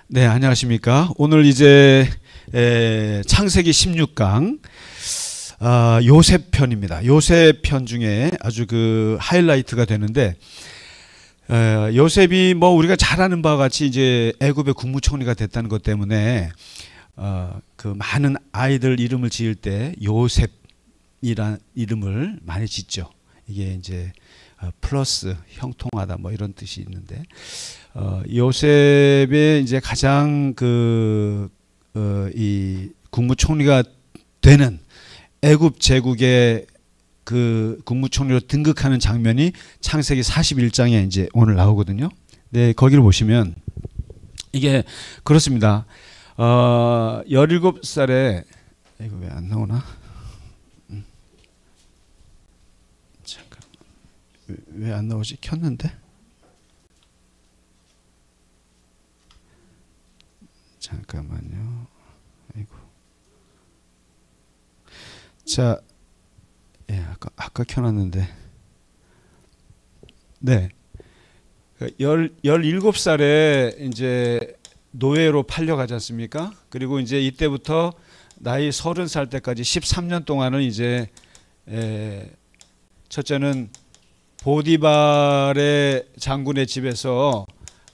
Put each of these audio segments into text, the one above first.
네, 안녕하십니까. 오늘 이제 창세기 16강 요셉 편입니다. 요셉 편 중에 아주 그 하이라이트가 되는데, 요셉이 뭐 우리가 잘 아는 바와 같이 이제 애굽의 국무총리가 됐다는 것 때문에 그 많은 아이들 이름을 지을 때 요셉이란 이름을 많이 짓죠. 이게 이제 플러스 형통하다 뭐 이런 뜻이 있는데, 요셉의 이제 가장 이 국무총리가 되는 애굽 제국의 그 국무총리로 등극하는 장면이 창세기 41장에 이제 오늘 나오거든요. 네, 거기를 보시면 이게 그렇습니다. 17살에 이거 왜 안 나오나? 잠깐, 왜 안 나오지? 켰는데. 잠깐만요. 아이고. 자, 예, 아까 켜놨는데. 네. 17살에 이제 노예로 팔려가지 않습니까? 그리고 이제 이때부터 나이 30살 때까지 13년 동안은 이제 첫째는 보디발의 장군의 집에서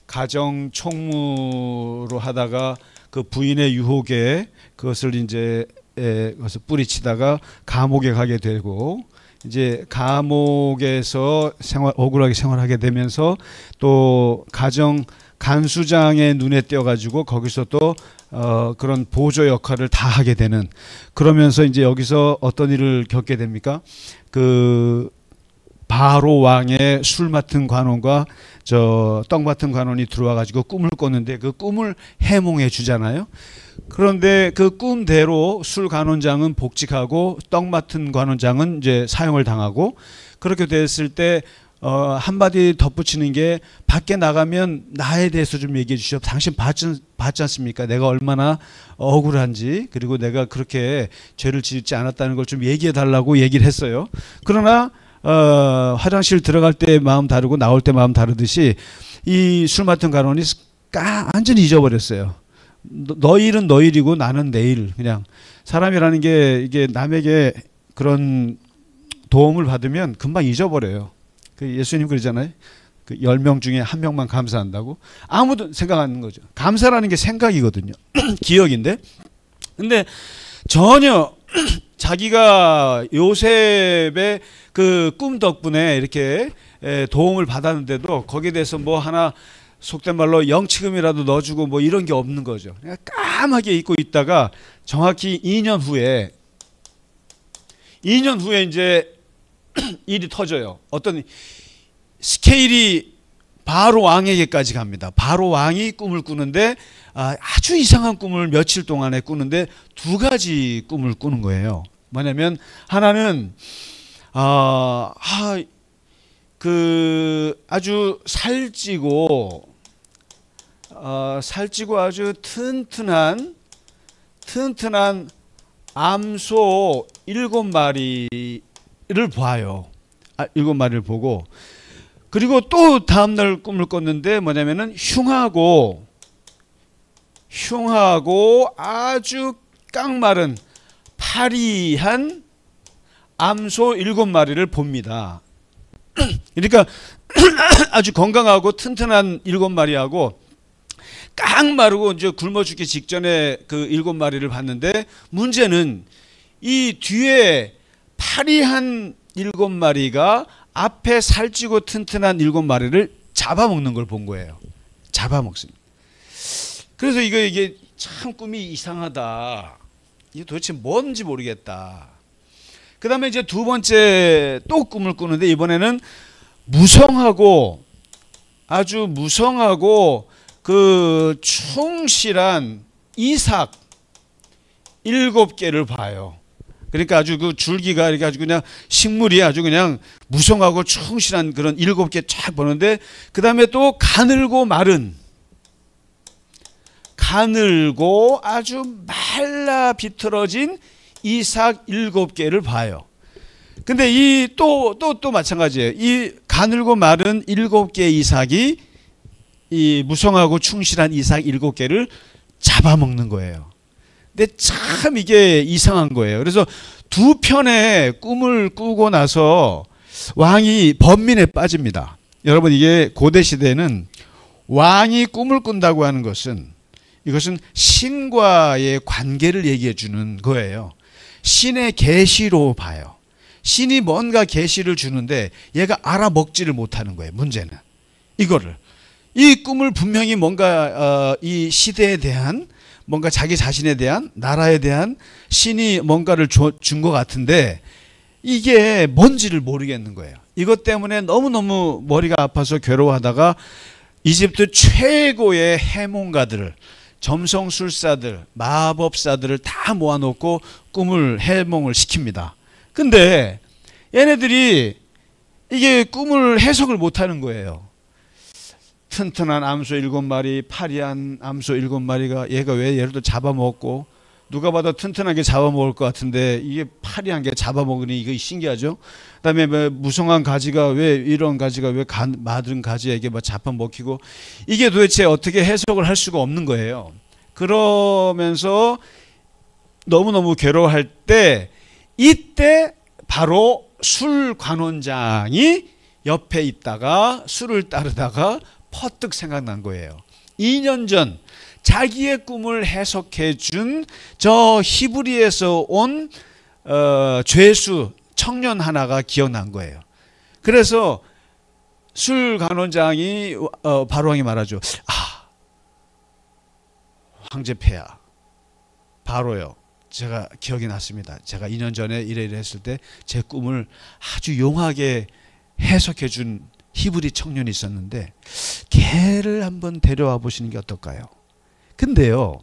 가정 총무로 하다가 그 부인의 유혹에 그것을 이제 그것을 뿌리치다가 감옥에 가게 되고, 이제 감옥에서 억울하게 생활하게 되면서 또 가정 간수장의 눈에 띄어가지고 거기서 또 그런 보조 역할을 다 하게 되는, 그러면서 이제 여기서 어떤 일을 겪게 됩니까? 그 바로 왕의 술 맡은 관원과 떡 맡은 관원이 들어와 가지고 꿈을 꿨는데 그 꿈을 해몽해 주잖아요. 그런데 그 꿈대로 술 관원장은 복직하고 떡 맡은 관원장은 이제 사형을 당하고, 그렇게 됐을 때 한마디 덧붙이는 게, 밖에 나가면 나에 대해서 좀 얘기해 주시오. 당신 봤지 않습니까? 내가 얼마나 억울한지, 그리고 내가 그렇게 죄를 짓지 않았다는 걸 좀 얘기해 달라고 얘기를 했어요. 그러나 화장실 들어갈 때 마음 다르고 나올 때 마음 다르듯이 이 술 맡은 관원이 완전히 잊어버렸어요. 너 일은 너 일이고 나는 내 일. 그냥 사람이라는 게 이게 남에게 그런 도움을 받으면 금방 잊어버려요. 그 예수님 그러잖아요. 그 10명 중에 1명만 감사한다고. 아무도 생각 안 하는 거죠. 감사라는 게 생각이거든요. 기억인데. 근데 전혀 자기가 요셉의 그 꿈 덕분에 이렇게 도움을 받았는데도 거기에 대해서 뭐 하나 속된 말로 영치금이라도 넣어주고 뭐 이런 게 없는 거죠. 그냥 까맣게 잊고 있다가 정확히 2년 후에 이제 일이 터져요. 어떤 스케일이 바로 왕에게까지 갑니다. 바로 왕이 꿈을 꾸는데 아주 이상한 꿈을 며칠 동안에 꾸는데 두 가지 꿈을 꾸는 거예요. 뭐냐면 하나는 그 아주 살찌고 아주 튼튼한 암소 7마리를 봐요. 7마리를 보고, 그리고 또 다음날 꿈을 꿨는데 뭐냐면은 흉하고 아주 깡마른 파리한 암소 7마리를 봅니다. 그러니까 아주 건강하고 튼튼한 7마리하고 깡마르고 이제 굶어 죽기 직전에 그 7마리를 봤는데, 문제는 이 뒤에 파리한 7마리가 앞에 살찌고 튼튼한 7마리를 잡아먹는 걸 본 거예요. 잡아먹습니다. 그래서 이게 참 꿈이 이상하다. 이게 도대체 뭔지 모르겠다. 그 다음에 이제 두 번째 또 꿈을 꾸는데, 이번에는 아주 무성하고 그 충실한 이삭 7개를 봐요. 그러니까 아주 그 줄기가 이렇게 아주 그냥 식물이 아주 그냥 무성하고 충실한 그런 7개 쫙 보는데, 그 다음에 또 가늘고 아주 말라 비틀어진 이삭 7개를 봐요. 근데 또 마찬가지예요. 이 가늘고 마른 7개의 이삭이 이 무성하고 충실한 이삭 7개를 잡아먹는 거예요. 근데 참 이게 이상한 거예요. 그래서 두 편의 꿈을 꾸고 나서 왕이 번민에 빠집니다. 여러분, 이게 고대 시대는 왕이 꿈을 꾼다고 하는 것은 이것은 신과의 관계를 얘기해 주는 거예요. 신의 계시로 봐요. 신이 뭔가 계시를 주는데 얘가 알아먹지를 못하는 거예요. 문제는 이거를, 이 꿈을 분명히 뭔가 이 시대에 대한, 뭔가 자기 자신에 대한, 나라에 대한 신이 뭔가를 준 것 같은데 이게 뭔지를 모르겠는 거예요. 이것 때문에 너무너무 머리가 아파서 괴로워하다가 이집트 최고의 해몽가들을, 점성술사들, 마법사들을 다 모아놓고 꿈을 해몽을 시킵니다. 근데 얘네들이 이게 꿈을 해석을 못하는 거예요. 튼튼한 암소 7마리, 파리한 암소 7마리가 얘가 왜 얘를 또 잡아먹고, 누가 봐도 튼튼하게 잡아먹을 것 같은데 이게 파리한 게 잡아먹으니 이거 신기하죠. 그다음에 뭐 무성한 가지가 왜, 이런 가지가 왜 마른 가지에게 막 잡아먹히고, 이게 도대체 어떻게 해석을 할 수가 없는 거예요. 그러면서 너무너무 괴로워할 때, 이때 바로 술 관원장이 옆에 있다가 술을 따르다가 퍼뜩 생각난 거예요. 2년 전 자기의 꿈을 해석해 준 저 히브리에서 온 죄수 청년 하나가 기억난 거예요. 그래서 술 관원장이 바로왕이 말하죠. 황제 폐하, 바로요, 제가 기억이 났습니다. 제가 2년 전에 이래 했을 때 제 꿈을 아주 용하게 해석해 준 히브리 청년이 있었는데 걔를 한번 데려와 보시는 게 어떨까요? 근데요,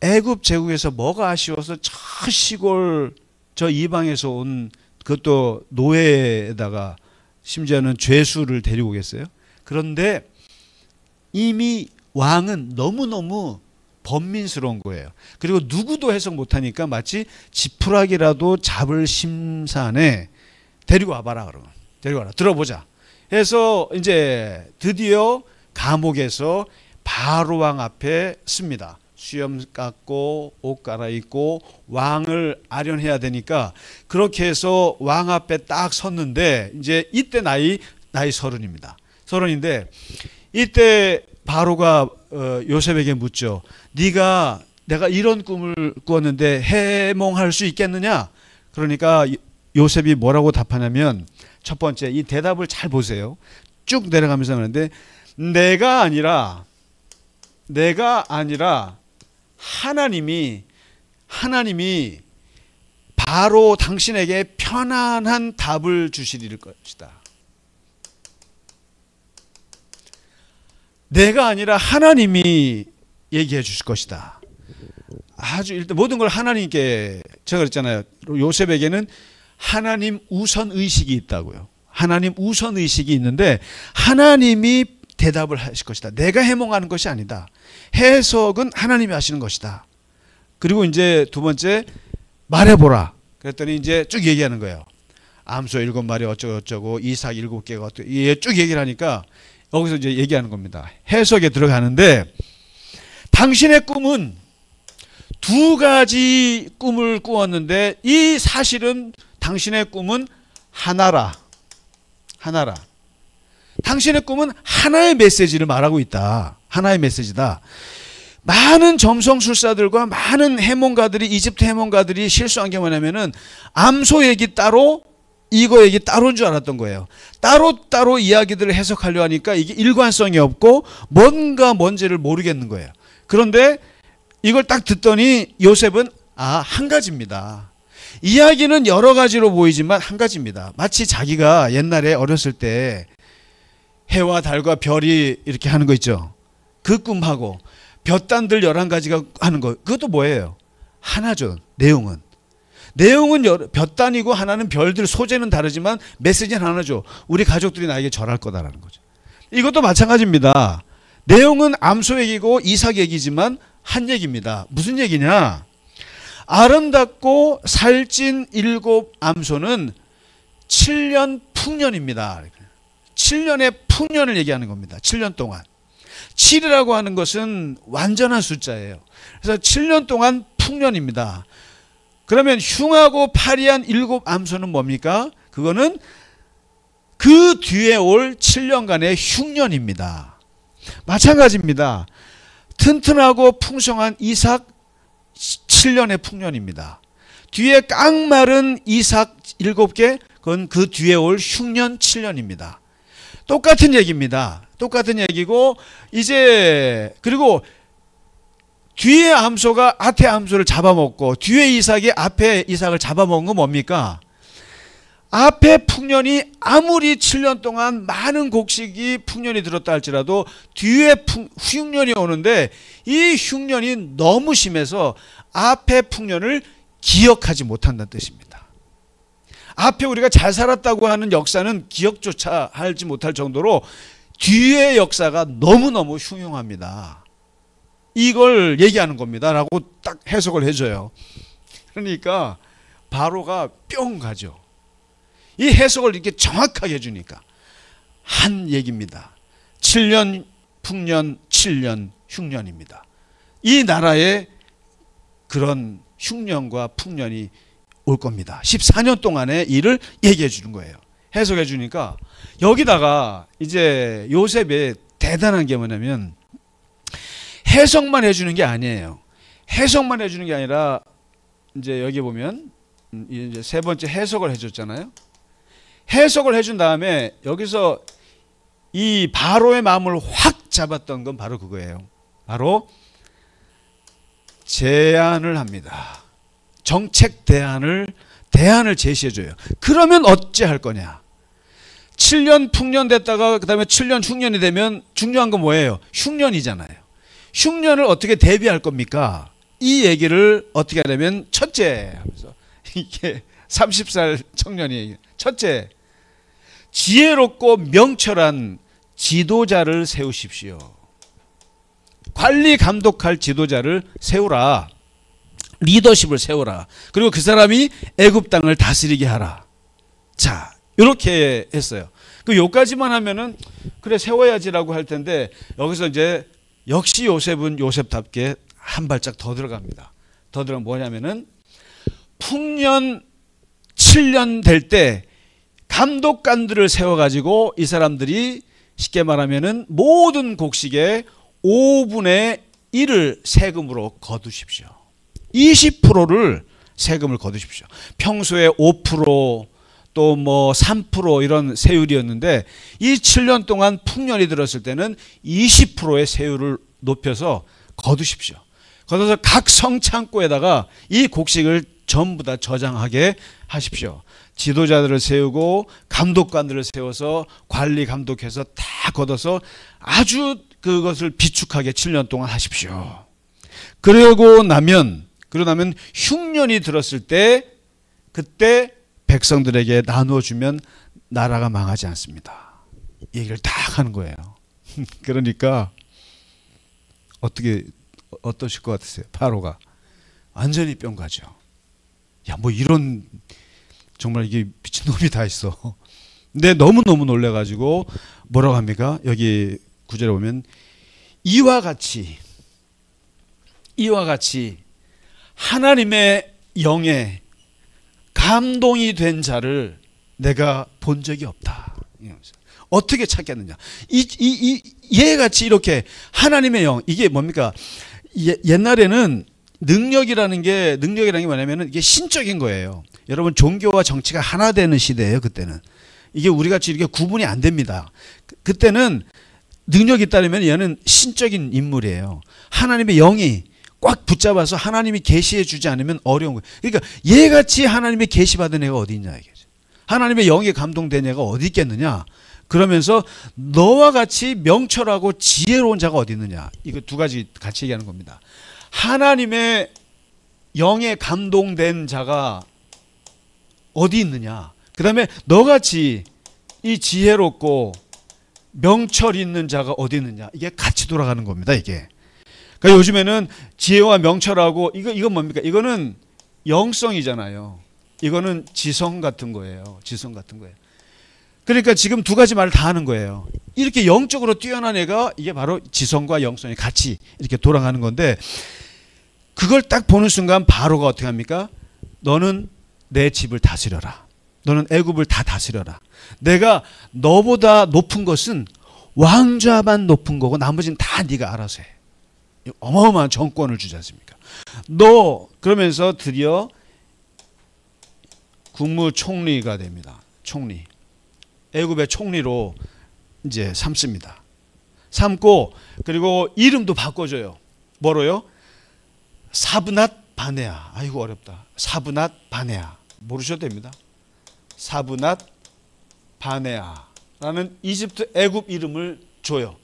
애굽 제국에서 뭐가 아쉬워서 저 시골 저 이방에서 온, 그것도 노예에다가 심지어는 죄수를 데리고 오겠어요? 그런데 이미 왕은 너무너무 번민스러운 거예요. 그리고 누구도 해석 못하니까 마치 지푸라기라도 잡을 심산에 데리고 와봐라, 그러면 데리고 와라, 들어보자 해서 이제 드디어 감옥에서 바로왕 앞에 씁니다. 수염 깎고 옷 갈아입고 왕을 아련해야 되니까 그렇게 해서 왕 앞에 딱 섰는데, 이제 이때 나이 30입니다. 30인데 이때 바로가 요셉에게 묻죠. 네가, 내가 이런 꿈을 꾸었는데 해몽할 수 있겠느냐? 그러니까 요셉이 뭐라고 답하냐면, 첫 번째 이 대답을 잘 보세요. 쭉 내려가면서 하는데, 내가 아니라 하나님이 바로 당신에게 편안한 답을 주시릴 것이다. 내가 아니라 하나님이 얘기해 주실 것이다. 아주 일단 모든 걸 하나님께, 제가 그랬잖아요. 요셉에게는 하나님 우선 의식이 있다고요. 하나님 우선 의식이 있는데 하나님이 대답을 하실 것이다. 내가 해몽하는 것이 아니다. 해석은 하나님이 하시는 것이다. 그리고 이제 두 번째, 말해보라. 그랬더니 이제 쭉 얘기하는 거예요. 암소 7마리 어쩌고 이삭 7개가 어쩌고, 쭉 얘기를 하니까 여기서 이제 얘기하는 겁니다. 해석에 들어가는데, 당신의 꿈은 2가지 꿈을 꾸었는데 이 사실은 당신의 꿈은 하나라. 당신의 꿈은 하나의 메시지를 말하고 있다. 하나의 메시지다. 많은 점성술사들과 많은 해몽가들이, 이집트 해몽가들이 실수한 게 뭐냐면은 암소 얘기 따로, 이거 얘기 따로인 줄 알았던 거예요. 따로따로 이야기들을 해석하려 하니까 이게 일관성이 없고 뭔지를 모르겠는 거예요. 그런데 이걸 딱 듣더니 요셉은 한 가지입니다. 이야기는 여러 가지로 보이지만 한 가지입니다. 마치 자기가 옛날에 어렸을 때 해와 달과 별이 이렇게 하는 거 있죠. 그 꿈하고 볕단들 11가지가 하는 거, 그것도 뭐예요? 하나죠. 내용은 볕단이고 하나는 별들, 소재는 다르지만 메시지는 하나죠. 우리 가족들이 나에게 절할 거다라는 거죠. 이것도 마찬가지입니다. 내용은 암소 얘기고 이삭 얘기지만 한 얘기입니다. 무슨 얘기냐? 아름답고 살찐 7 암소는 7년 풍년입니다. 7년의 풍년을 얘기하는 겁니다. 7년 동안. 7이라고 하는 것은 완전한 숫자예요. 그래서 7년 동안 풍년입니다. 그러면 흉하고 파리한 7암소는 뭡니까? 그거는 그 뒤에 올 7년간의 흉년입니다. 마찬가지입니다. 튼튼하고 풍성한 이삭 7년의 풍년입니다. 뒤에 깡마른 이삭 7개, 그건 그 뒤에 올 흉년 7년입니다. 똑같은 얘기입니다. 똑같은 얘기고, 이제 그리고 뒤에 암소가 앞에 암소를 잡아먹고 뒤에 이삭이 앞에 이삭을 잡아먹은 건 뭡니까? 앞에 풍년이 아무리 7년 동안 많은 곡식이 풍년이 들었다 할지라도 뒤에 흉년이 오는데 이 흉년이 너무 심해서 앞에 풍년을 기억하지 못한다는 뜻입니다. 앞에 우리가 잘 살았다고 하는 역사는 기억조차 하지 못할 정도로 뒤의 역사가 너무너무 흉흉합니다. 이걸 얘기하는 겁니다 라고 딱 해석을 해줘요. 그러니까 바로가 뿅 가죠. 이 해석을 이렇게 정확하게 해주니까 한 얘기입니다. 7년 풍년 7년 흉년입니다. 이 나라에 그런 흉년과 풍년이 올 겁니다. 14년 동안의 일을 얘기해 주는 거예요. 해석해 주니까 여기다가 이제 요셉의 대단한 게 뭐냐면 해석만 해주는 게 아니에요. 해석만 해주는 게 아니라 이제 여기 보면 이제 세 번째 해석을 해줬잖아요. 해석을 해준 다음에 여기서 이 바로의 마음을 확 잡았던 건 바로 그거예요. 바로 제안을 합니다. 정책 대안을 제시해줘요. 그러면 어찌할 거냐. 7년 풍년 됐다가 그 다음에 7년 흉년이 되면 중요한 건 뭐예요? 흉년이잖아요. 흉년을 어떻게 대비할 겁니까? 이 얘기를 어떻게 하냐면 첫째 하면서 이게 30살 청년이 첫째 지혜롭고 명철한 지도자를 세우십시오. 관리 감독할 지도자를 세우라. 리더십을 세우라. 그리고 그 사람이 애굽 땅을 다스리게 하라. 자, 이렇게 했어요. 그 요까지만 하면은 그래 세워야지라고 할 텐데 여기서 이제 역시 요셉은 요셉답게 한 발짝 더 들어갑니다. 더 들어가면 뭐냐면은 풍년 7년 될 때 감독관들을 세워가지고 이 사람들이 쉽게 말하면은 모든 곡식의 5분의 1을 세금으로 거두십시오. 20%를 세금을 거두십시오. 평소에 5% 또 뭐 3% 이런 세율이었는데 이 7년 동안 풍년이 들었을 때는 20%의 세율을 높여서 거두십시오. 거둬서 각 성창고에다가 이 곡식을 전부 다 저장하게 하십시오. 지도자들을 세우고 감독관들을 세워서 관리 감독해서 다 걷어서 아주 그것을 비축하게 7년 동안 하십시오. 그러고 나면 흉년이 들었을 때 그때 백성들에게 나눠주면 나라가 망하지 않습니다. 얘기를 다 하는 거예요. 그러니까 어떠실 것 같으세요? 바로가 완전히 뿅 가죠. 야, 뭐 이런 정말 이게 미친놈이 다 있어. 근데 너무너무 놀래가지고 뭐라고 합니까? 여기 구절에 보면 이와 같이 하나님의 영에 감동이 된 자를 내가 본 적이 없다. 어떻게 찾겠느냐? 얘같이 이렇게 하나님의 영, 이게 뭡니까? 옛날에는 능력이라는 게 뭐냐면은 이게 신적인 거예요. 여러분 종교와 정치가 하나 되는 시대예요. 그때는 이게 우리 같이 이렇게 구분이 안 됩니다. 그때는 능력이 있다면 얘는 신적인 인물이에요. 하나님의 영이 꽉 붙잡아서 하나님이 계시해 주지 않으면 어려운 거예요. 그러니까 얘같이 하나님의 계시받은 애가 어디 있냐 이게. 하나님의 영에 감동된 애가 어디 있겠느냐. 그러면서 너와 같이 명철하고 지혜로운 자가 어디 있느냐. 이거 두 가지 같이 얘기하는 겁니다. 하나님의 영에 감동된 자가 어디 있느냐. 그 다음에 너같이 이 지혜롭고 명철 있는 자가 어디 있느냐. 이게 같이 돌아가는 겁니다. 이게. 그러니까 요즘에는 지혜와 명철하고 이건 뭡니까? 이거는 영성이잖아요. 이거는 지성 같은 거예요. 지성 같은 거예요. 그러니까 지금 두 가지 말을 다 하는 거예요. 이렇게 영적으로 뛰어난 애가 이게 바로 지성과 영성이 같이 이렇게 돌아가는 건데, 그걸 딱 보는 순간 바로가 어떻게 합니까? 너는 내 집을 다스려라. 너는 애굽을 다 다스려라. 내가 너보다 높은 것은 왕좌만 높은 거고 나머지는 다 네가 알아서 해. 어마어마한 정권을 주지 않습니까? 너 그러면서 드디어 국무총리가 됩니다. 총리. 애굽의 총리로 이제 삼습니다. 삼고 그리고 이름도 바꿔줘요. 뭐로요? 사브낫 바네아. 아이고 어렵다. 사브낫 바네아. 모르셔도 됩니다. 사브낫 바네아라는 이집트 애굽 이름을 줘요.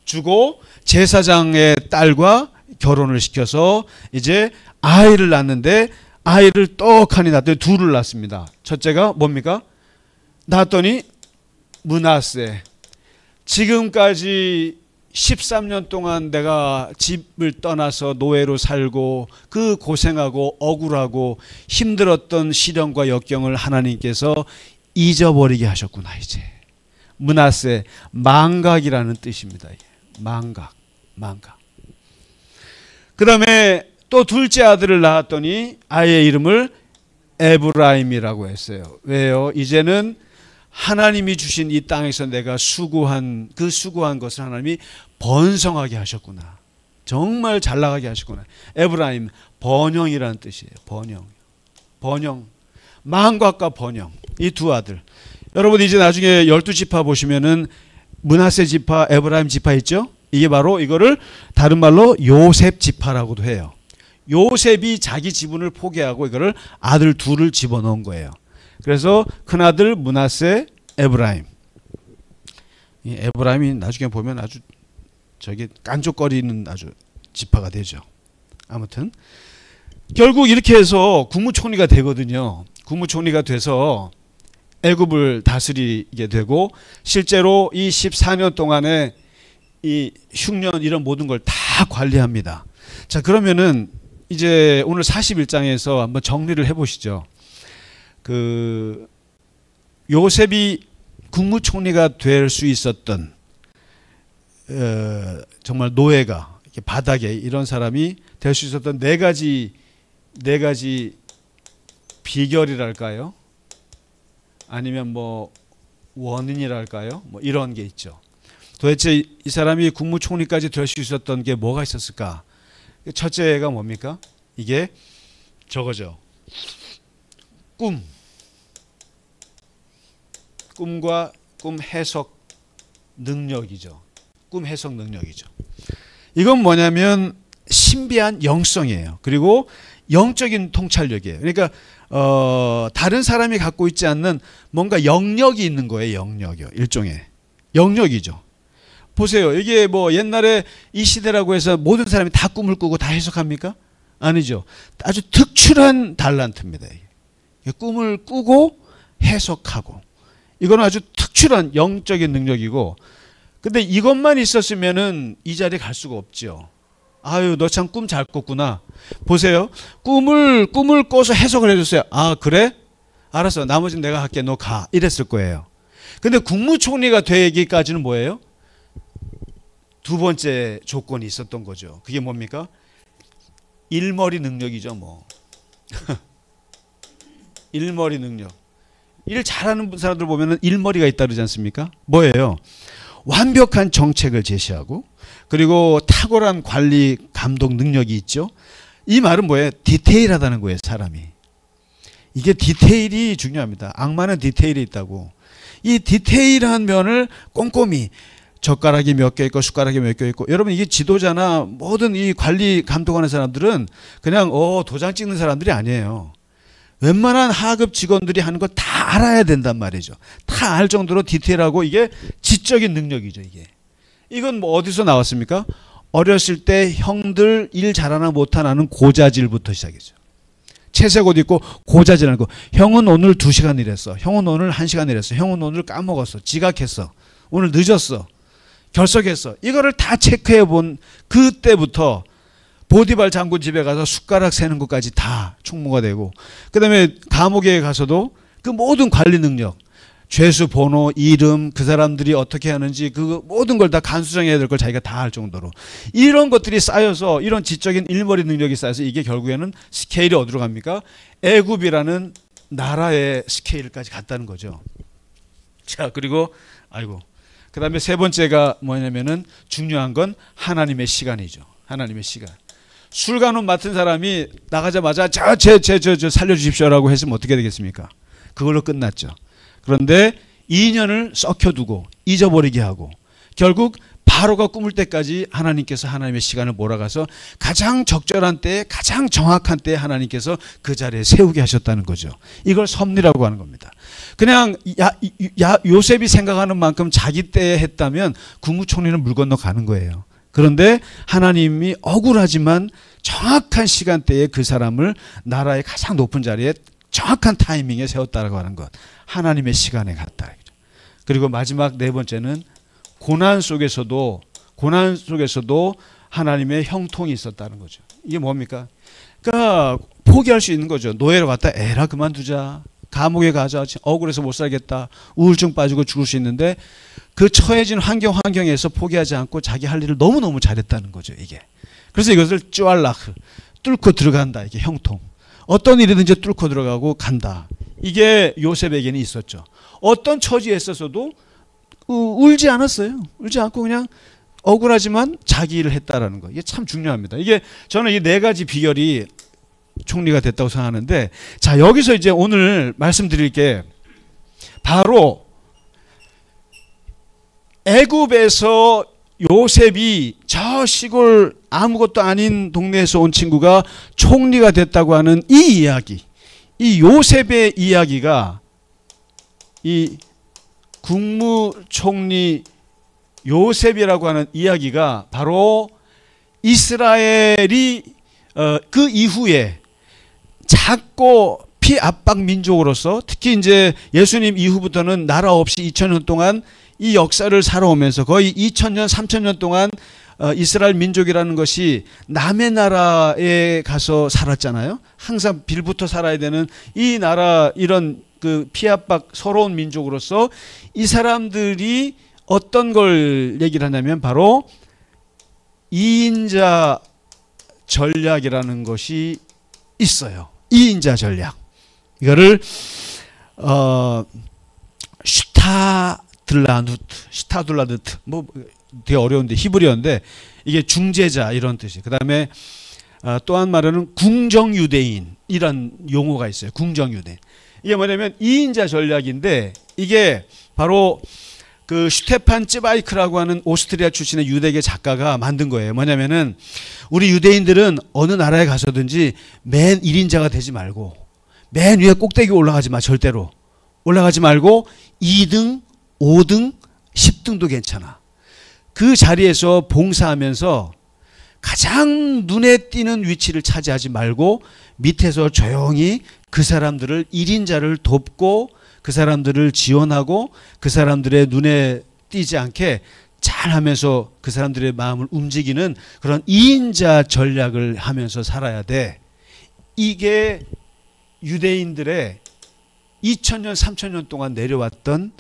주고 제사장의 딸과 결혼을 시켜서 이제 아이를 낳는데, 아이를 떡하니 낳더니 둘을 낳습니다. 첫째가 뭡니까? 낳았더니 므낫세. 지금까지 13년 동안 내가 집을 떠나서 노예로 살고 그 고생하고 억울하고 힘들었던 시련과 역경을 하나님께서 잊어버리게 하셨구나. 이제 므낫세, 망각이라는 뜻입니다. 망각. 그 다음에 또 둘째 아들을 낳았더니 아이의 이름을 에브라임이라고 했어요. 왜요? 이제는 하나님이 주신 이 땅에서 내가 수고한 그 수고한 것을 하나님이 번성하게 하셨구나. 정말 잘 나가게 하셨구나. 에브라임, 번영이라는 뜻이에요. 번영. 망각과 번영. 이 두 아들. 여러분 이제 나중에 12지파 보시면은 므낫세 지파, 에브라임 지파 있죠? 이게 바로 이거를 다른 말로 요셉 지파라고도 해요. 요셉이 자기 지분을 포기하고 이거를 아들 둘을 집어넣은 거예요. 그래서 큰아들 므낫세, 에브라임. 이 에브라임이 나중에 보면 아주 저게 깐족거리는 아주 지파가 되죠. 아무튼 결국 이렇게 해서 국무총리가 되거든요. 국무총리가 돼서 애굽을 다스리게 되고, 실제로 이 14년 동안에 이 흉년 이런 모든 걸 다 관리합니다. 자, 그러면은 이제 오늘 41장에서 한번 정리를 해보시죠. 그 요셉이 국무총리가 될 수 있었던 정말 노예가 이렇게 바닥에 이런 사람이 될 수 있었던 네 가지 비결이랄까요? 아니면 뭐 원인이랄까요? 뭐 이런 게 있죠. 도대체 이 사람이 국무총리까지 될 수 있었던 게 뭐가 있었을까? 첫째가 뭡니까? 이게 저거죠. 꿈과 꿈 해석 능력이죠. 꿈 해석 능력이죠. 이건 뭐냐면 신비한 영성이에요. 그리고 영적인 통찰력이에요. 그러니까 다른 사람이 갖고 있지 않는 뭔가 영역이 있는 거예요. 영역이요. 일종의 영역이죠. 보세요. 이게 뭐 옛날에 이 시대라고 해서 모든 사람이 다 꿈을 꾸고 다 해석합니까? 아니죠. 아주 특출한 달란트입니다. 이게. 꿈을 꾸고 해석하고. 이건 아주 특출한 영적인 능력이고, 근데 이것만 있었으면은 이 자리에 갈 수가 없죠. 아유, 너 참 꿈 잘 꿨구나. 보세요. 꿈을 꿔서 해석을 해줬어요. 아, 그래? 알았어. 나머지는 내가 할게. 너 가. 이랬을 거예요. 근데 국무총리가 되기까지는 뭐예요? 두 번째 조건이 있었던 거죠. 그게 뭡니까? 일머리 능력이죠, 뭐. 일머리 능력. 일 잘하는 사람들 보면은 일머리가 있다 그러지 않습니까? 뭐예요? 완벽한 정책을 제시하고, 그리고 탁월한 관리 감독 능력이 있죠. 이 말은 뭐예요? 디테일하다는 거예요, 사람이. 이게 디테일이 중요합니다. 악마는 디테일이 있다고. 이 디테일한 면을 꼼꼼히, 젓가락이 몇 개 있고 숟가락이 몇 개 있고, 여러분 이게 지도자나 모든 이 관리 감독하는 사람들은 그냥 도장 찍는 사람들이 아니에요. 웬만한 하급 직원들이 하는 거 다 알아야 된단 말이죠. 다 알 정도로 디테일하고, 이게 지적인 능력이죠. 이건 뭐 어디서 나왔습니까? 어렸을 때 형들 일 잘하나 못하나는 고자질부터 시작이죠. 채색 옷 입고 고자질하는 거. 형은 오늘 2시간 일했어. 형은 오늘 1시간 일했어. 형은 오늘 까먹었어. 지각했어. 오늘 늦었어. 결석했어. 이거를 다 체크해 본 그때부터 보디발 장군 집에 가서 숟가락 세는 것까지 다 총무가 되고, 그 다음에 감옥에 가서도 그 모든 관리 능력, 죄수 번호, 이름, 그 사람들이 어떻게 하는지 그 모든 걸 다 간수정해야 될 걸 자기가 다 할 정도로 이런 것들이 쌓여서 이런 지적인 일머리 능력이 쌓여서 이게 결국에는 스케일이 어디로 갑니까? 애굽이라는 나라의 스케일까지 갔다는 거죠. 자, 그리고 그 다음에 세 번째가 뭐냐면은 중요한 건 하나님의 시간이죠. 하나님의 시간. 술간호 맡은 사람이 나가자마자 저 살려주십시오라고 했으면 어떻게 되겠습니까? 그걸로 끝났죠. 그런데 2년을 썩혀두고 잊어버리게 하고 결국 바로가 꿈을 때까지 하나님께서 하나님의 시간을 몰아가서 가장 적절한 때에 가장 정확한 때에 하나님께서 그 자리에 세우게 하셨다는 거죠. 이걸 섭리라고 하는 겁니다. 그냥 요셉이 생각하는 만큼 자기 때에 했다면 국무총리는 물 건너 가는 거예요. 그런데 하나님이 억울하지만 정확한 시간대에 그 사람을 나라의 가장 높은 자리에 정확한 타이밍에 세웠다라고 하는 것. 하나님의 시간에 갔다. 그리고 마지막 네 번째는 고난 속에서도 하나님의 형통이 있었다는 거죠. 이게 뭡니까? 그러니까 포기할 수 있는 거죠. 노예로 갔다 에라 그만두자. 감옥에 가자. 억울해서 못 살겠다. 우울증 빠지고 죽을 수 있는데 그 처해진 환경에서 포기하지 않고 자기 할 일을 너무너무 잘했다는 거죠. 이게. 그래서 이것을 쭈알라흐 뚫고 들어간다. 이게 형통. 어떤 일이든지 뚫고 들어가고 간다. 이게 요셉에게는 있었죠. 어떤 처지에 있어서도 울지 않았어요. 울지 않고 그냥 억울하지만 자기 일을 했다라는 거. 이게 참 중요합니다. 이게 저는 이 네 가지 비결이 총리가 됐다고 생각하는데, 자, 여기서 이제 오늘 말씀드릴 게 바로 애굽에서 요셉이 저 시골 아무것도 아닌 동네에서 온 친구가 총리가 됐다고 하는 이 이야기, 이 요셉의 이야기가 이 국무총리 요셉이라고 하는 이야기가 바로 이스라엘이 그 이후에 작고 피압박 민족으로서 특히 이제 예수님 이후부터는 나라 없이 2000년 동안 이 역사를 살아오면서 거의 2000년, 3000년 동안 이스라엘 민족이라는 것이 남의 나라에 가서 살았잖아요. 항상 빌부터 살아야 되는 이 나라, 이런 그 피압박 서러운 민족으로서 이 사람들이 어떤 걸 얘기를 하냐면 바로 2인자 전략이라는 것이 있어요. 2인자 전략. 이거를 슈타둘라누트 뭐 되게 어려운데 히브리어인데 이게 중재자 이런 뜻이. 그다음에 또 한 말은 궁정유대인 이런 용어가 있어요. 궁정유대인. 이게 뭐냐면 2인자 전략인데 이게 바로 그 슈테판 쯔바이크라고 하는 오스트리아 출신의 유대계 작가가 만든 거예요. 뭐냐면은 우리 유대인들은 어느 나라에 가서든지 맨 1인자가 되지 말고 맨 위에 꼭대기 올라가지 마. 절대로 올라가지 말고 2등, 5등, 10등도 괜찮아. 그 자리에서 봉사하면서 가장 눈에 띄는 위치를 차지하지 말고 밑에서 조용히 그 사람들을 1인자를 돕고 그 사람들을 지원하고 그 사람들의 눈에 띄지 않게 잘하면서 그 사람들의 마음을 움직이는 그런 2인자 전략을 하면서 살아야 돼. 이게 유대인들의 2000년, 3000년 동안 내려왔던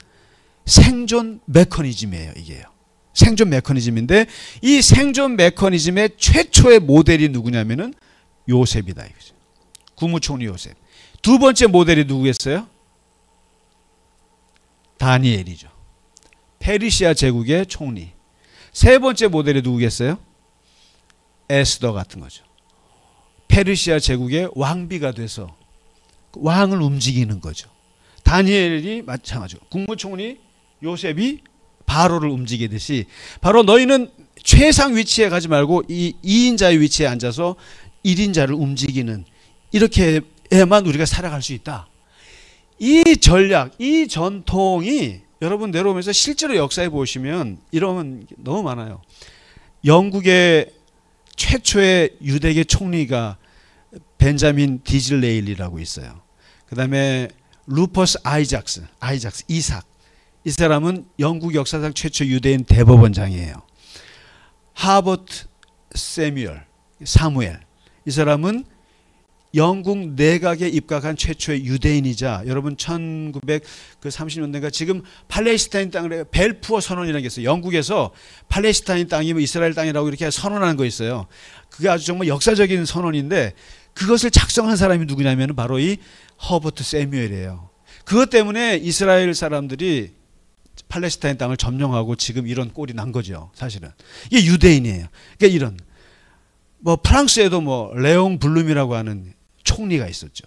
생존 메커니즘이에요. 이게요. 생존 메커니즘인데 이 생존 메커니즘의 최초의 모델이 누구냐면은 요셉이다. 이거죠. 국무총리 요셉. 두 번째 모델이 누구겠어요? 다니엘이죠. 페르시아 제국의 총리. 세 번째 모델이 누구겠어요? 에스더 같은 거죠. 페르시아 제국의 왕비가 돼서 왕을 움직이는 거죠. 다니엘이 마찬가지고 국무총리 요셉이 바로를 움직이듯이 바로 너희는 최상 위치에 가지 말고 이 2인자의 위치에 앉아서 1인자를 움직이는, 이렇게 해야만 우리가 살아갈 수 있다. 이 전략, 이 전통이 여러분 내려오면서 실제로 역사에 보시면 이런 너무 많아요. 영국의 최초의 유대계 총리가 벤자민 디즐레일리라고 있어요. 그 다음에 루퍼스 이삭. 이 사람은 영국 역사상 최초 유대인 대법원장이에요. 하버트 사무엘. 이 사람은 영국 내각에 입각한 최초의 유대인이자 여러분 1930년대인가 지금 팔레스타인 땅을 벨푸어 선언이라는 게 있어요. 영국에서 팔레스타인 땅이 뭐 이스라엘 땅이라고 이렇게 선언하는 거 있어요. 그게 아주 정말 역사적인 선언인데 그것을 작성한 사람이 누구냐면 바로 이 허버트 세뮤엘이에요. 그것 때문에 이스라엘 사람들이 팔레스타인 땅을 점령하고 지금 이런 꼴이 난 거죠. 사실은 이게 유대인이에요. 그러니까 이런 뭐 프랑스에도 뭐 레옹 블룸이라고 하는 총리가 있었죠.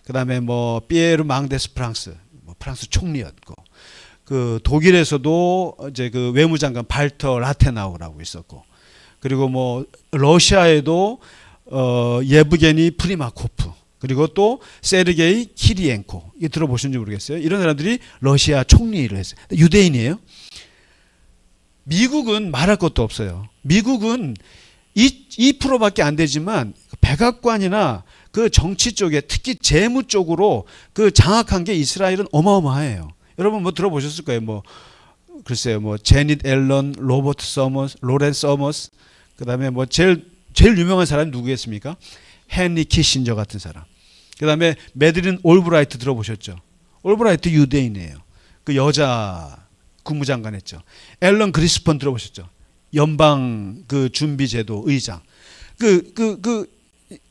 그다음에 뭐 피에르 망데스 프랑스 뭐 프랑스 총리였고 그 독일에서도 이제 그 외무장관 발터 라테나우라고 있었고 그리고 뭐 러시아에도 예브게니 프리마코프 그리고 또 세르게이 키리엔코 이게 들어보셨는지 모르겠어요. 이런 사람들이 러시아 총리를 했어요. 유대인이에요. 미국은 말할 것도 없어요. 미국은 2%밖에 안 되지만 백악관이나 그 정치 쪽에 특히 재무 쪽으로 그 장악한 게 이스라엘은 어마어마해요. 여러분 뭐 들어보셨을 거예요. 뭐 글쎄요, 뭐 제닛 앨런, 로버트 서머스, 로렌 서머스, 그다음에 뭐 제일 유명한 사람이 누구겠습니까? 헨리 키신저 같은 사람. 그다음에 매드린 올브라이트 들어보셨죠? 올브라이트 유대인이에요. 그 여자 국무장관 했죠. 앨런 그리스펀 들어보셨죠? 연방 그 준비제도 의장.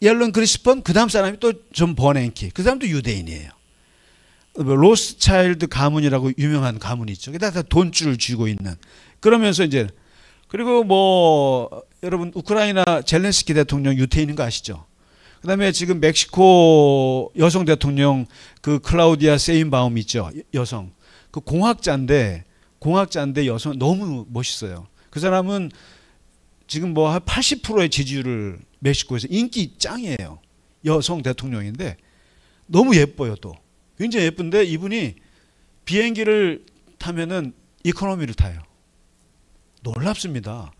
앨런 그리스펀 그다음 사람이 또 존 버냉키. 그 사람도 유대인이에요. 로스차일드 가문이라고 유명한 가문이 있죠. 게다가 돈줄을 쥐고 있는. 그러면서 이제 그리고 뭐 여러분 우크라이나 젤렌스키 대통령 유태인인 거 아시죠? 그다음에 지금 멕시코 여성 대통령 그 클라우디아 세인바움 있죠. 여성. 그 공학자인데 여성 너무 멋있어요. 그 사람은 지금 뭐 한 80%의 지지율을 멕시코에서 인기 짱이에요. 여성 대통령인데 너무 예뻐요 또. 굉장히 예쁜데 이분이 비행기를 타면은 이코노미를 타요. 놀랍습니다.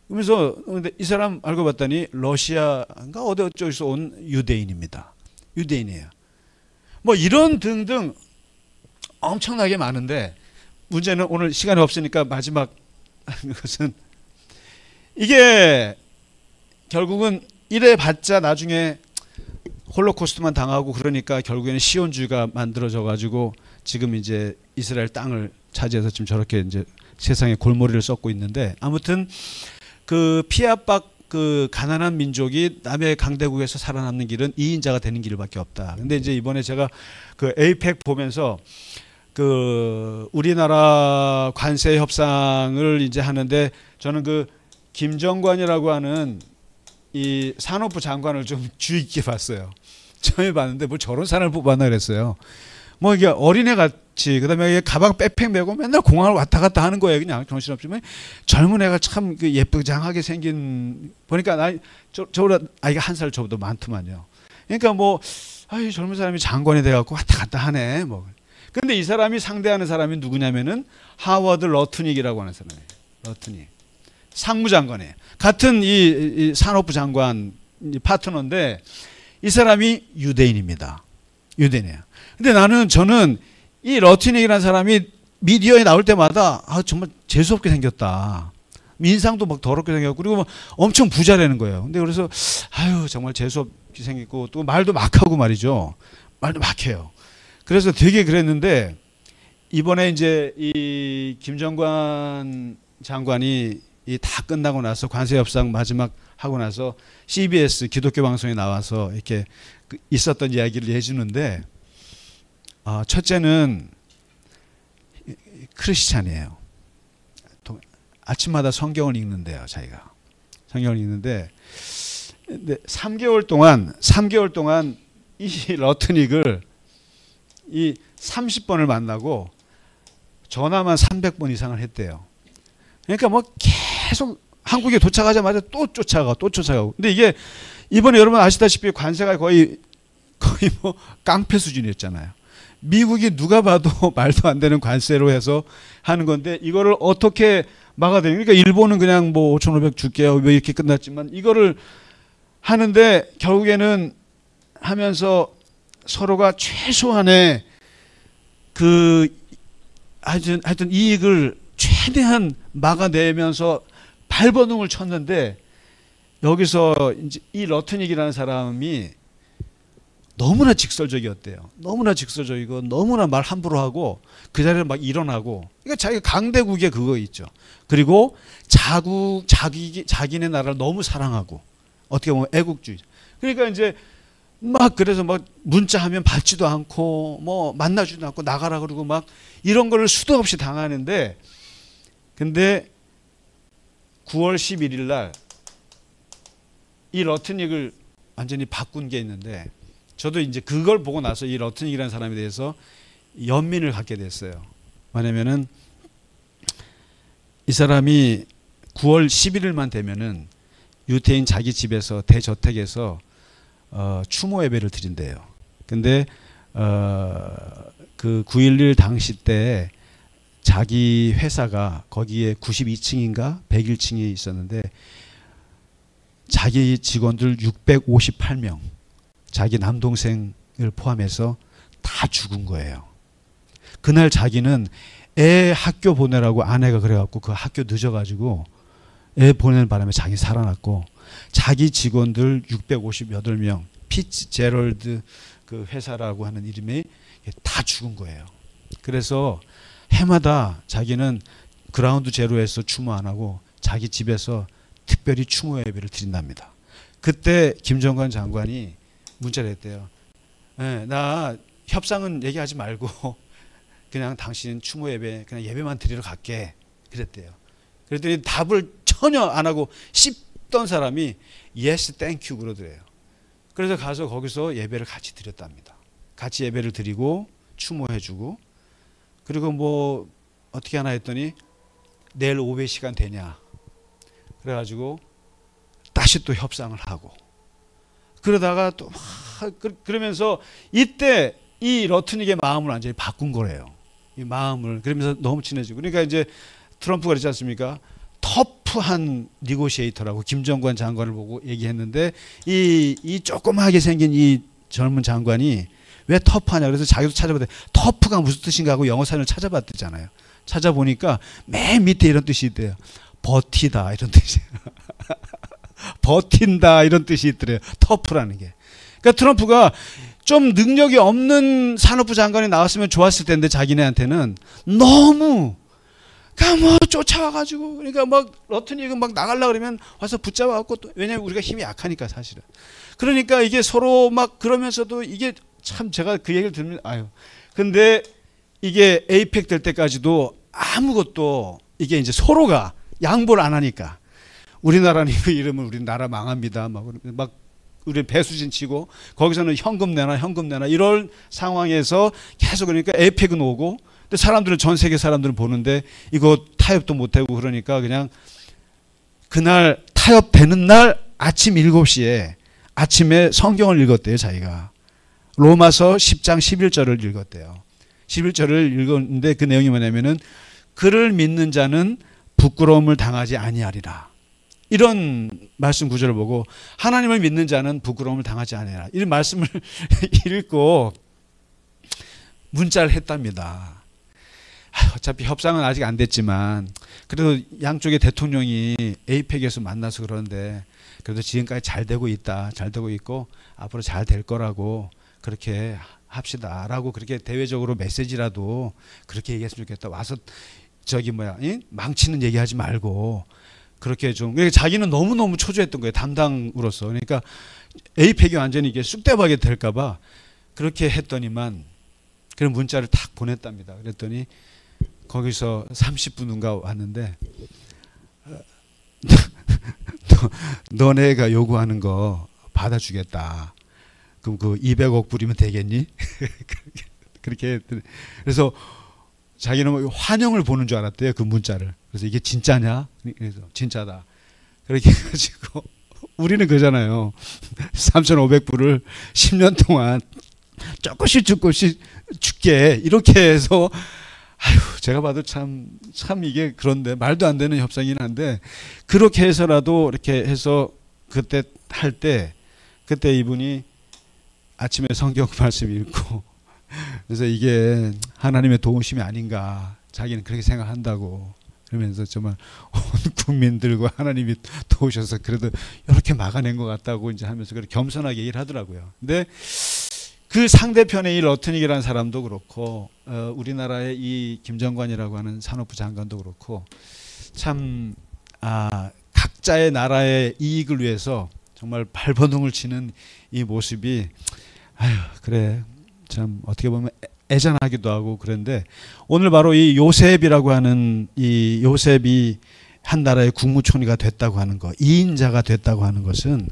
그러면서 근데 이 사람 알고 봤더니 러시아인가 어디저기서 온 유대인입니다. 유대인이에요. 뭐 이런 등등 엄청나게 많은데 문제는 오늘 시간이 없으니까 마지막 것은 이게 결국은 이래 봤자 나중에 홀로코스트만 당하고 그러니까 결국에는 시온주의가 만들어져 가지고 지금 이제 이스라엘 땅을 차지해서 지금 저렇게 이제 세상에 골머리를 썩고 있는데 아무튼 그 피압박 그 가난한 민족이 남의 강대국에서 살아남는 길은 2인자가 되는 길밖에 없다. 근데 이제 이번에 제가 그 에이펙 보면서 그 우리나라 관세 협상을 이제 하는데 저는 그 김정관이라고 하는 이 산업부 장관을 좀 주의 깊게 봤어요. 처음에 봤는데 뭐 저런 사람을 뽑았나 그랬어요. 뭐 이게 어린애 같이 그다음에 가방 백팩 메고 맨날 공항을 왔다 갔다 하는 거예요. 그냥 정신없지만 젊은 애가 참 그 예쁘장하게 생긴 보니까 저보다 아이가 한 살 저보다 많더만요. 그러니까 뭐 아이 젊은 사람이 장관이 돼갖고 왔다 갔다 하네. 뭐 근데 이 사람이 상대하는 사람이 누구냐면은 하워드 러트닉이라고 하는 사람이에요. 러트닉 상무장관이에요. 같은 이 산업부 장관 파트너인데 이 사람이 유대인입니다. 유대인이에요. 근데 저는 이 러트닉이라는 사람이 미디어에 나올 때마다 아 정말 재수없게 생겼다. 인상도 막 더럽게 생겼고 그리고 막 엄청 부자라는 거예요. 근데 그래서 아유 정말 재수없게 생겼고 또 말도 막하고 말이죠. 말도 막해요. 그래서 되게 그랬는데 이번에 이제 이 김정관 장관이 이 다 끝나고 나서 관세 협상 마지막 하고 나서 CBS 기독교 방송에 나와서 이렇게 있었던 이야기를 해주는데 첫째는 크리스찬이에요. 아침마다 성경을 읽는데요, 자기가 성경을 읽는데 근데 3개월 동안 이 러트닉을 이 30번을 만나고 전화만 300번 이상을 했대요. 그러니까 뭐 계속 한국에 도착하자마자 또 쫓아가고. 근데 이게 이번에 여러분 아시다시피 관세가 거의 뭐 깡패 수준이었잖아요. 미국이 누가 봐도 말도 안 되는 관세로 해서 하는 건데 이거를 어떻게 막아야 되냐. 그러니까 일본은 그냥 뭐 5,500 줄게요. 뭐 이렇게 끝났지만 이거를 하는데 결국에는 하면서 서로가 최소한의 그 하여튼 이익을 최대한 막아내면서 발버둥을 쳤는데 여기서 이제 이 러트닉이라는 사람이 너무나 직설적이었대요. 너무나 직설적이고 너무나 말 함부로 하고 그 자리에 막 일어나고. 그러니까 자기가 강대국의 그거 있죠. 그리고 자기네 나라를 너무 사랑하고 어떻게 보면 애국주의. 그러니까 이제 막 그래서 막 문자하면 받지도 않고 뭐 만나지도 않고 나가라 그러고 막 이런 거를 수도 없이 당하는데, 근데 9월 11일 날 이 러트닉을 완전히 바꾼 게 있는데, 저도 이제 그걸 보고 나서 이 러트닉이라는 사람에 대해서 연민을 갖게 됐어요. 왜냐면은 이 사람이 9월 11일만 되면은 유태인 자기 집에서 대저택에서 추모 예배를 드린대요. 근데 그 9.11 당시 때 자기 회사가 거기에 92층인가 101층에 있었는데 자기 직원들 658명, 자기 남동생을 포함해서 다 죽은 거예요. 그날 자기는 애 학교 보내라고 아내가 그래갖고 그 학교 늦어가지고 애 보내는 바람에 자기 살아났고, 자기 직원들 658명, 피츠제럴드 그 회사라고 하는 이름이 다 죽은 거예요. 그래서 해마다 자기는 그라운드 제로에서 추모 안 하고 자기 집에서 특별히 추모 예배를 드린답니다. 그때 김정관 장관이 문자를 했대요. 네, 나 협상은 얘기하지 말고 그냥 당신 추모 예배 그냥 예배만 드리러 갈게 그랬대요. 그랬더니 답을 전혀 안 하고 씹던 사람이 yes, thank you 그러더래요. 그래서 가서 거기서 예배를 같이 드렸답니다. 같이 예배를 드리고 추모해주고, 그리고 뭐 어떻게 하나 했더니 내일 오후에 시간 되냐 그래가지고 다시 또 협상을 하고, 그러다가 또 그러면서 이때 이 러트닉의 마음을 완전히 바꾼 거래요. 이 마음을. 그러면서 너무 친해지고. 그러니까 이제 트럼프가 그랬지 않습니까? 터프한 니고시에이터라고 김정관 장관을 보고 얘기했는데, 이 조그맣게 생긴 이 젊은 장관이 왜 터프하냐 그래서 자기도 찾아봤더니 터프가 무슨 뜻인가 하고 영어 사전을 찾아봤대잖아요. 찾아보니까 맨 밑에 이런 뜻이 있대요. 버티다 이런 뜻이에요. 버틴다 이런 뜻이 있더래요. 터프라는 게. 그러니까 트럼프가 좀 능력이 없는 산업부 장관이 나왔으면 좋았을 텐데 자기네한테는 너무 뭐 쫓아와가지고, 그러니까 막 러트닉은 막 나가려고 그러면 와서 붙잡아갖고, 또 왜냐면 우리가 힘이 약하니까 사실은. 그러니까 이게 서로 막 그러면서도 이게 참 제가 그 얘기를 들으면 아유. 근데 이게 에이펙 될 때까지도 아무것도 이게 이제 서로가 양보를 안 하니까 우리나라는 그 이름을 우리나라 망합니다. 막 우리 배수진 치고 거기서는 현금 내나 이런 상황에서 계속, 그러니까 에이펙은 오고, 근데 사람들은 전 세계 사람들은 보는데 이거 타협도 못하고 그러니까 그냥 그날 타협되는 날 아침 7시에 아침에 성경을 읽었대요. 자기가 로마서 10장 11절을 읽었대요. 11절을 읽었는데 그 내용이 뭐냐면은 그를 믿는 자는 부끄러움을 당하지 아니하리라. 이런 말씀 구절을 보고 하나님을 믿는 자는 부끄러움을 당하지 아니하리라. 이런 말씀을 읽고 문자를 했답니다. 어차피 협상은 아직 안 됐지만 그래도 양쪽의 대통령이 에이펙에서 만나서 그러는데 그래도 지금까지 잘 되고 있다. 잘 되고 있고 앞으로 잘 될 거라고 그렇게 합시다라고 그렇게 대외적으로 메시지라도 그렇게 얘기했으면 좋겠다. 와서 저기 망치는 얘기하지 말고 그렇게 좀. 그러니까 자기는 너무너무 초조했던 거예요. 담당으로서. 그러니까 에이펙이 완전히 이게 쑥대박이 될까 봐 그렇게 했더니만 그런 문자를 탁 보냈답니다. 그랬더니 거기서 30분인가 왔는데 너네가 요구하는 거 받아주겠다. 그럼 그 200억 불이면 되겠니? 그렇게 했더니 그래서 자기는 환영을 보는 줄 알았대요. 그 문자를. 그래서 이게 진짜냐? 그래서 진짜다. 그렇게 해가지고 우리는 그잖아요. 3,500불을 10년 동안 조금씩 줄게 이렇게 해서 아유 제가 봐도 참 이게 그런데 말도 안 되는 협상이긴 한데 그렇게 해서라도 이렇게 해서 그때 할 때 그때 이분이 아침에 성경 말씀 읽고 그래서 이게 하나님의 도우심이 아닌가 자기는 그렇게 생각한다고 그러면서 정말 온 국민들과 하나님이 도우셔서 그래도 이렇게 막아낸 것 같다고 이제 하면서 그렇게 겸손하게 얘기를 하더라고요. 근데 그 상대편의 이 러트닉이라는 사람도 그렇고 우리나라의 이 김정관이라고 하는 산업부 장관도 그렇고 참 각자의 나라의 이익을 위해서 정말 발버둥을 치는 이 모습이 아유 그래 참 어떻게 보면 애잔하기도 하고 그런데 오늘 바로 이 요셉이라고 하는 이 요셉이 한 나라의 국무총리가 됐다고 하는 것, 2인자가 됐다고 하는 것은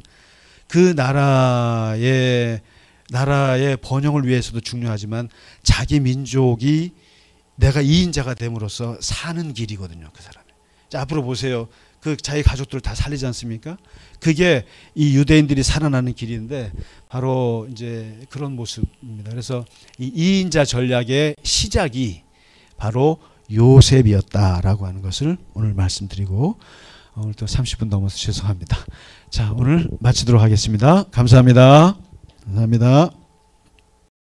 그 나라의 번영을 위해서도 중요하지만 자기 민족이 내가 2인자가 됨으로써 사는 길이거든요. 그 사람이. 자, 앞으로 보세요. 그 자기 가족들을 다 살리지 않습니까? 그게 이 유대인들이 살아나는 길인데 바로 이제 그런 모습입니다. 그래서 이 2인자 전략의 시작이 바로 요셉이었다라고 하는 것을 오늘 말씀드리고 오늘 또 30분 넘어서 죄송합니다. 자, 오늘 마치도록 하겠습니다. 감사합니다. 감사합니다.